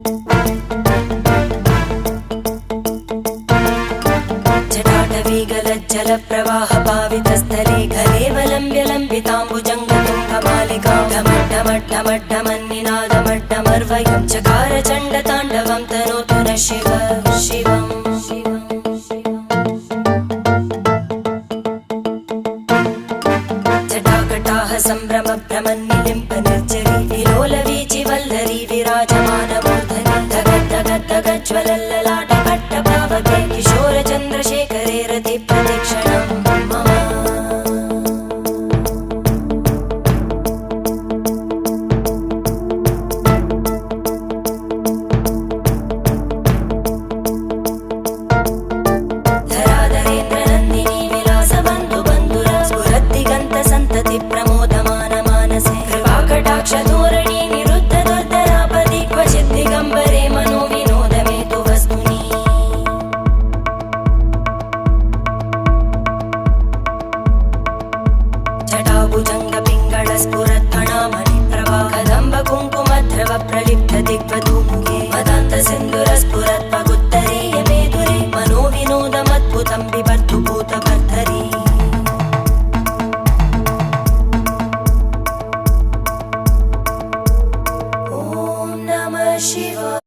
जटाटवीगलज्जलप्रवाहपावितस्थले घलेवलम्ब्य लम्बिताम्बुजङ्गतुङ्गमालिकां ढमड्ढमड्ढमड्ढमन्निनादमड्ढमर्वयं चकार चण्डताण्डवं तनोतु नः शिव शिवम् जटाकटाह सम्भ्रम भ्रमन्निलिम्ब निर्जरी विलोलवीचि वल्लरी विराजमानमूर्धनि धगद्धगद्धगज्ज्वलल्ललाटकट्टपावके किशोरचन्द्रशेखरे रति प्रदक्षिणं मम धराधरेन्द्रनन्दिनी विलासबन्धु बन्धुर स्फुरद्दिगन्त सन्तति प्रमोदमान मानसे कृपाकटाक्षधोरणी निरुद्ध दुर्धरापदि क्वचित् दिगम्बरे मनो विनोदमेतु वस्तुनि जटाभुजङ्ग पिङ्गळ स्फुरत्फणामणिप्रभा कदम्ब कुङ्कुमद्रव प्रलिप्त दिग्वधूमुखे मदान्त सिन्दुर स्फुरत्पगुत्तरीय मेदुरे मनो विनोदमद्भुतं बिभर्तु भूतभर्धरी ॐ नमः शिवाय।